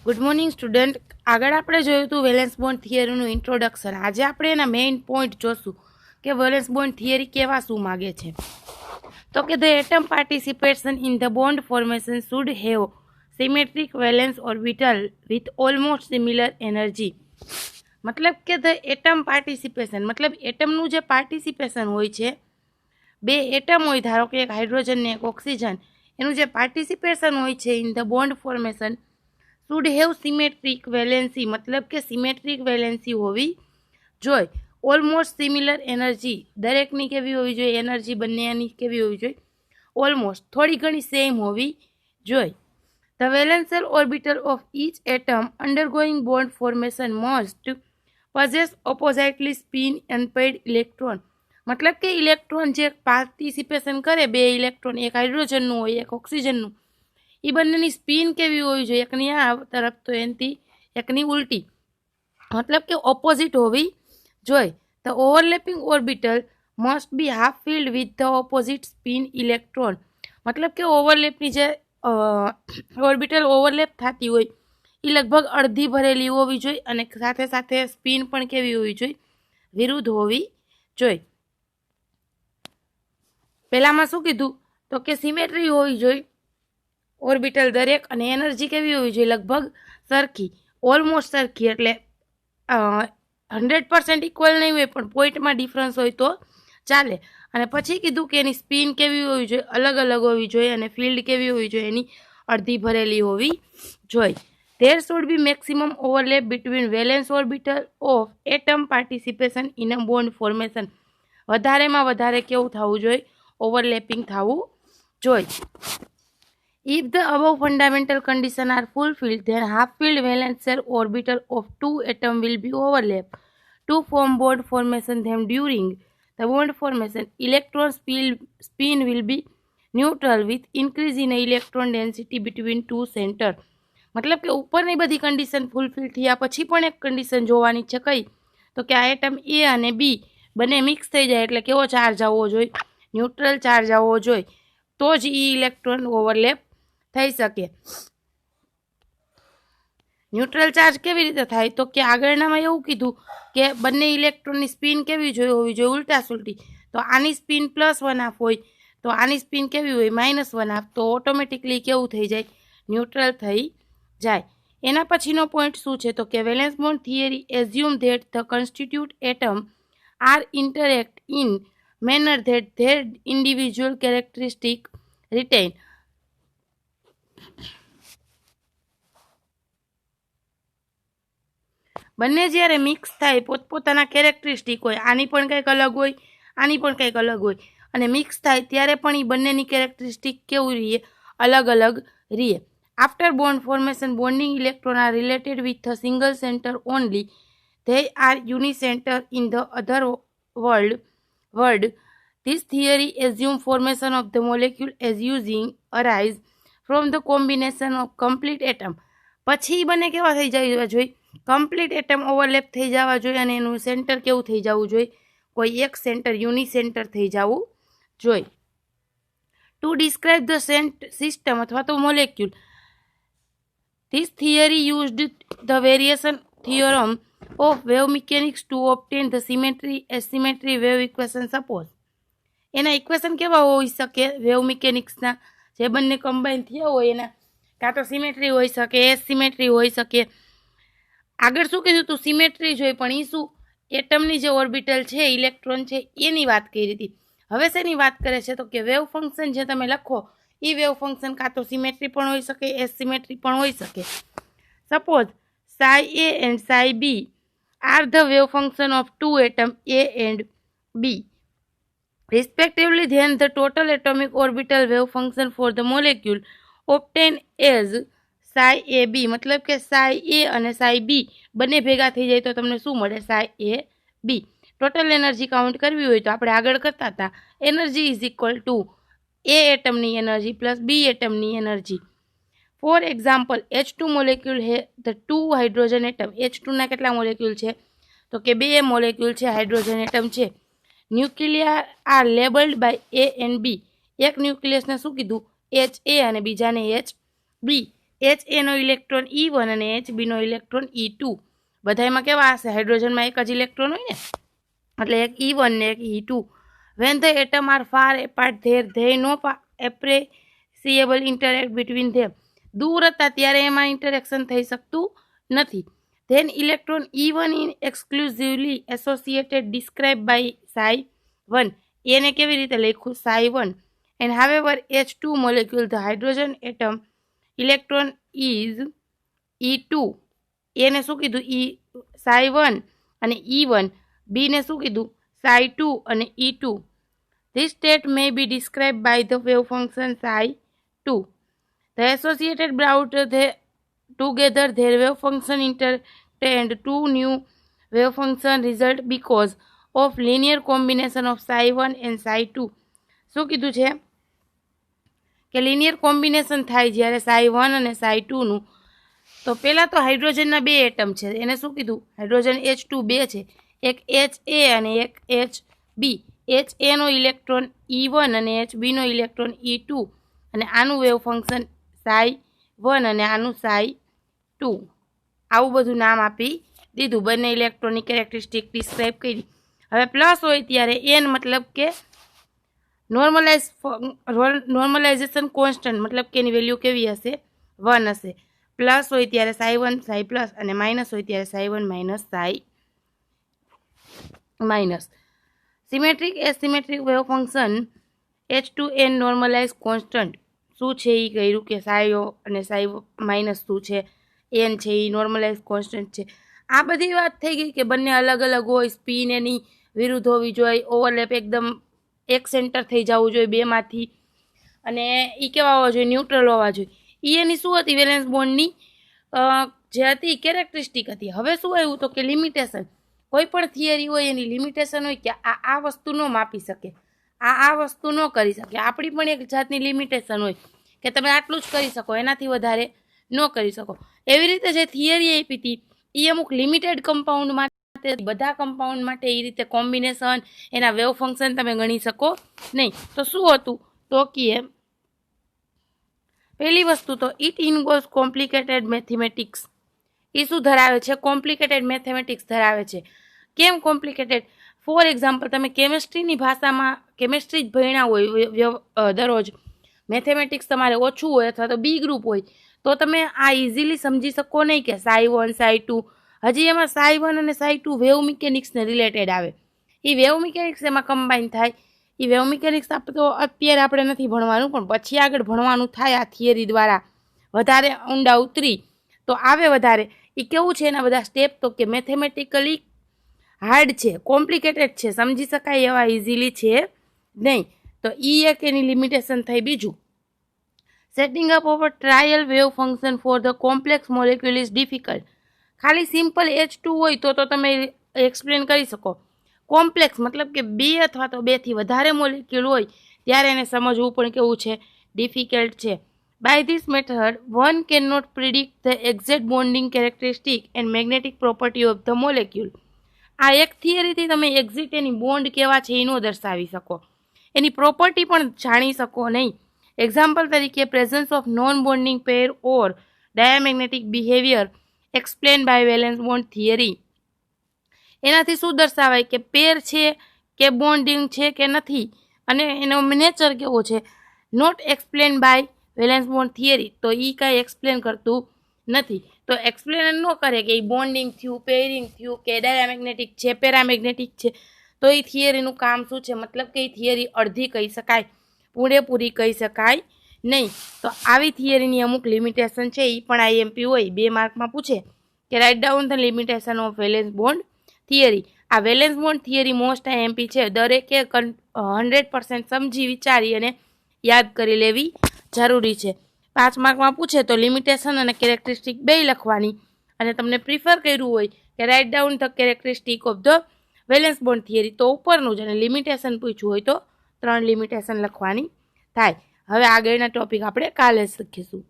Good morning student. આગળ આપણે જોયું હતું વેલેન્સ બોન્ડ થિયરીનું ઇન્ટ્રોડક્શન. આજે આપણે એના મેઇન પોઈન્ટ જોશું કે વેલેન્સ બોન્ડ થિયરી કેવા શું માગે છે. તો કે the atom participation in the bond formation should have symmetric valence orbital with almost similar energy. મતલબ કે ધ એટમ પાર્ટિસિપેશન મતલબ એટમનું જે પાર્ટિસિપેશન હોય છે, બે એટમ હોય, ધારો કે એક હાઇડ્રોજન ને એક ઓક્સિજન, એનું જે પાર્ટિસિપેશન હોય છે in the bond formation should have symmetric valency, મતલબ કે સિમેટ્રિક વેલેન્સી હોવી જોઈએ. ઓલમોસ્ટ સિમિલર એનર્જી, દરેકની કેવી હોવી જોઈએ એનર્જી, બંનેની કેવી હોવી જોઈએ ઓલમોસ્ટ થોડી ઘણી સેમ હોવી જોઈએ. The valential orbital of each atom undergoing bond formation must possess oppositely spin unpaired electron. મતલબ કે ઇલેક્ટ્રોન જે પાર્ટિસિપેશન કરે, બે ઇલેક્ટ્રોન, એક હાઇડ્રોજનનું હોય એક ઓક્સિજનનું, એ બંનેની સ્પિન કેવી હોવી જોઈએ, એકની આ તરફ તો એનથી એકની ઉલટી, મતલબ કે ઓપોઝિટ હોવી જોઈએ. The overlapping orbital must be half field with the opposite spin electron. મતલબ કે ઓવરલેપની જે ઓર્બિટલ ઓવરલેપ થતી હોય એ લગભગ અડધી ભરેલી હોવી જોઈએ અને સાથે સાથે સ્પિન પણ કેવી હોવી જોઈએ, વિરુદ્ધ હોવી જોઈએ. પહેલામાં શું કીધું તો કે સિમેટ્રી હોવી જોઈએ ઓર્બિટલ દરેક, અને એનર્જી કેવી હોવી જોઈએ લગભગ સરખી, ઓલમોસ્ટ સરખી, એટલે 100% ઇક્વલ નહીં હોય પણ પોઈન્ટમાં ડિફરન્સ હોય તો ચાલે. અને પછી કીધું કે એની સ્પિન કેવી હોવી જોઈએ, અલગ અલગ હોવી જોઈએ, અને ફિલ્ડ કેવી હોવી જોઈએ, એની અડધી ભરેલી હોવી જોઈએ. There should be maximum overlap between valence orbital of atom participation in a bond formation. વધારેમાં વધારે કેવું થવું જોઈએ, ઓવરલેપિંગ થવું જોઈએ. If the above fundamental conditions are fulfilled, then half-filled valence shell orbital of two atoms will be overlapped to form bond formation. Then during the bond formation, electron spin will be neutral with increase in electron density between two centers. મતલબ કે ઉપરની બધી condition fulfil થયા પછી પણ એક condition જોવાની છે, કઈ તો કે આ એટમ એ અને બી બંને મિક્સ થઈ જાય એટલે કેવો ચાર્જ આવવો જોઈએ, ન્યુટ્રલ ચાર્જ આવવો જોઈએ, તો જ એ ઇલેક્ટ્રોન ઓવરલેપ થઈ શકે. ન્યુટ્રલ ચાર્જ કેવી રીતે થાય તો કે આગળનામાં એવું કીધું કે બંને ઇલેક્ટ્રોનની સ્પિન કેવી હોવી જોઈએ ઉલટા સુલટી. તો આની સ્પિન +1/2 હોય તો આની સ્પિન કેવી હોય -1/2, તો ઓટોમેટિકલી કેવું થઈ જાય, ન્યુટ્રલ થઈ જાય. એના પછીનો પોઈન્ટ શું છે તો કે valence bond theory assume that the constitute atom are interact in manner that their individual characteristic retain. બંને જ્યારે મિક્સ થાય પોતપોતાના કેરેક્ટરિસ્ટિક હોય, આની પણ કંઈક અલગ હોય, આની પણ કંઈક અલગ હોય, અને મિક્સ થાય ત્યારે પણ એ બંનેની કેરેક્ટરિસ્ટિક કેવું રહીએ, અલગ અલગ રહીએ. After bond formation, bonding electron R related with a single centre only. They are unicenter in the other world. This theory assumes formation of the molecule as using arise from the combination of complete atom. પછી બંને કેવા થઈ જવા જોઈએ, complete atom overlap થઈ જવા જોઈએ, અને એનું સેન્ટર કેવું થઈ જવું જોઈએ, કોઈ એક સેન્ટર યુનિસેન્ટર થઈ જવું જોઈએ. ટુ ડિસ્ક્રાઇબ ધ સિસ્ટમ અથવા તો molecule, this theory used the variation theorem of wave mechanics to obtain the symmetry asymmetry wave equation. Suppose એના ઇક્વેશન કેવા હોઈ શકે વેવ મિકેનિક્સના, જે બંને કમ્બાઈન થયા હોય એના કાં તો સિમેટ્રી હોઈ શકે, એસિમેટ્રી હોઈ શકે. આગળ શું કીધું તું, સિમેટ્રી જોઈ, પણ એ શું એટમની જે ઓર્બિટલ છે, ઇલેક્ટ્રોન છે, એની વાત કરી હતી. હવે શેની વાત કરે છે તો કે વેવ ફંક્શન જે તમે લખો એ વેવ ફંક્શન કાં તો સિમેટ્રી પણ હોઈ શકે, એસિમેટ્રી પણ હોઈ શકે. Suppose psi a and psi b are the wave function of two atoms A and B respectively. Then the total atomic orbital wave function for the molecule obtained as psi a b. મતલબ કે psi a અને psi b બંને ભેગા થઈ જાય તો તમને શું મળે, psi a b. Total energy count કરવી હોય તો આપણે આગળ કરતા હતા, energy is equal to A એટમની એનર્જી પ્લસ બી એટમની energy. For example, H2 molecule હે ધ 2 હાઇડ્રોજન એટમ. H2ના કેટલા મોલેક્યુલ છે તો કે 2 મોલેક્યુલ છે, હાઇડ્રોજન એટમ છે. Nuclear are labelled by A and B. એક ન્યુક્લિયસને શું કીધું, HA અને બીજાને HB. HA નો ઇલેક્ટ્રોન E1 અને HB નો ઇલેક્ટ્રોન E2 બધામાં કેવા હશે? હાઇડ્રોજનમાં એક જ ઇલેક્ટ્રોન હોય ને, એટલે એક E1 ને એક E2. When the atom are far apart there no appreciable interact between them. દૂર હતા ત્યારે એમાં ઇન્ટરેક્શન થઈ શકતું નથી. Then electron E1 is exclusively associated described by psi1. એને કેવી રીતે લખ્યું? psi1. And however H2 molecule the hydrogen atom electron is E2. એને શું કીધું? psi1 અને E1. B ને શું કીધું? psi2 અને E2. This state may be described by the wave function psi2. The associated brought together their wave function and two new wave function result because of linear combination of psi1 and psi2. શું કીધું છે કે linear combination થાય જ્યારે psi1 અને psi2 નું. તો પહેલા તો હાઇડ્રોજનના બે એટમ છે, એને શું કીધું? હાઇડ્રોજન H2 બે છે, એક HA અને એક HB. HA નો ઇલેક્ટ્રોન E1 અને HB નો ઇલેક્ટ્રોન E2 અને આનું વેવ ફંક્શન psi1 અને આનું psi2. આવું બધું નામ આપી દીધું, બંને ઇલેક્ટ્રોનની કેરેક્ટરિસ્ટિક ડિસ્ક્રાઇબ કરી. હવે પ્લસ હોય ત્યારે n મતલબ કે નોર્મલાઇઝેશન કોન્સ્ટન્ટ, મતલબ કે એની વેલ્યુ કેવી હશે? 1 હશે. પ્લસ હોય ત્યારે psi1 psi પ્લસ અને માઇનસ હોય ત્યારે psi1 minus psi minus. Symmetric asymmetric wave function H2n normalize constant શું છે એ કહ્યું કે સાયો અને સાઈ માઇનસ શું છે, એન છે એ નોર્મલાઇઝ કોન્સ્ટન્ટ છે. આ બધી વાત થઈ ગઈ કે બંને અલગ અલગ હોય, સ્પિન એની વિરુદ્ધ હોવી જોઈએ, ઓવરલેપ એકદમ એક સેન્ટર થઈ જવું જોઈએ બેમાંથી, અને એ કેવા હોવા જોઈએ? ન્યુટ્રલ હોવા જોઈએ. એ એની શું હતી? વેલેન્સ બોન્ડની જે હતી કેરેક્ટરિસ્ટિક હતી. હવે શું આવ્યું તો કે લિમિટેશન. કોઈ પણ થિયરી હોય એની લિમિટેશન હોય કે આ વસ્તુ ન માપી શકે, આ વસ્તુ ન કરી શકે. આપણી પણ એક જાતની લિમિટેશન હોય કે તમે આટલું જ કરી શકો, એનાથી વધારે ન કરી શકો. એવી રીતે જે થિયરી આપી હતી એ અમુક લિમિટેડ કમ્પાઉન્ડ માટે, બધા કમ્પાઉન્ડ માટે એ રીતે કોમ્બિનેશન, એના વેવ ફંક્શન તમે ગણી શકો નહીં. તો શું હતું તો કે પહેલી વસ્તુ તો ઇટ ઇન્વોલ્વ્સ કોમ્પ્લિકેટેડ મેથેમેટિક્સ. એ શું ધરાવે છે? કોમ્પ્લિકેટેડ મેથેમેટિક્સ ધરાવે છે. કેમ કોમ્પ્લિકેટેડ? ફોર એક્ઝામ્પલ, તમે કેમિસ્ટ્રીની ભાષામાં કેમિસ્ટ્રી જ ભણ્યા હોય દરરોજ, મેથેમેટિક્સ તમારે ઓછું હોય અથવા તો બી ગ્રુપ હોય, તો તમે આ ઇઝીલી સમજી શકો નહીં કે psi1 psi2. હજી એમાં psi1 અને psi2 વેવ મિકેનિક્સને રિલેટેડ આવે. એ વેવ મિકેનિક્સ એમાં કમ્બાઈન થાય. એ વેવ મિકેનિક્સ તો અત્યારે આપણે નથી ભણવાનું, પણ પછી આગળ ભણવાનું થાય આ થિયરી દ્વારા. વધારે ઊંડા ઉતરી તો આવે વધારે. એ કેવું છે એના બધા સ્ટેપ તો કે મેથેમેટિકલી હાર્ડ છે, કોમ્પ્લિકેટેડ છે, સમજી શકાય એવા ઇઝીલી છે નહીં. તો એક એની લિમિટેશન થઈ. બીજું, setting up of trial wave function for the complex molecule is difficult. ખાલી સિમ્પલ H2 હોય તો તમે એક્સપ્લેન કરી શકો. કોમ્પ્લેક્સ મતલબ કે બે અથવા તો બેથી વધારે મોલેક્યુલ હોય ત્યારે એને સમજવું પણ કેવું છે? ડિફિકલ્ટ છે. By this method, one cannot predict the exact bonding characteristic and magnetic property of the molecule. આ એક થિયરીથી તમે એક્ઝેક્ટ એની બોન્ડ કેવા છે એ ન દર્શાવી શકો, એની પ્રોપર્ટી પણ જાણી શકો નહીં. એક્ઝામ્પલ તરીકે presence of non bonding pair or diamagnetic behaviour explain by valence bond theory. એનાથી શું દર્શાવાય કે પેર છે કે બોન્ડિંગ છે કે નથી, અને એનો નેચર કેવો છે? Not explain by valence bond theory. તો એ કાંઈ એક્સપ્લેન કરતું નથી. તો એક્સપ્લેન ન કરે કે એ બોન્ડિંગ થયું, પેરિંગ થયું, કે ડાયામેગ્નેટિક છે, પેરામેગ્નેટિક છે, તો એ થિયરીનું કામ શું છે? મતલબ કે એ થિયરી અડધી કહી શકાય, પૂરેપૂરી કહી શકાય નહીં. તો આવી થિયરીની અમુક લિમિટેશન છે. એ પણ IMP હોય, 2 માર્કમાં પૂછે કે write down the limitation of valence bond theory. આ valence bond theory most IMP છે. દરેકે 100% સમજી વિચારી અને યાદ કરી લેવી જરૂરી છે. 5 માર્કમાં પૂછે તો લિમિટેશન અને કેરેક્ટરિસ્ટિક બે લખવાની, અને તમને પ્રિફર કર્યું હોય કે write down the characteristic of the valence bond theory તો ઉપરનું જ, અને લિમિટેશન પૂછ્યું હોય તો 3 લિમિટેશન લખવાની થાય. હવે આગળના ટોપિક આપણે કાલે શીખીશું.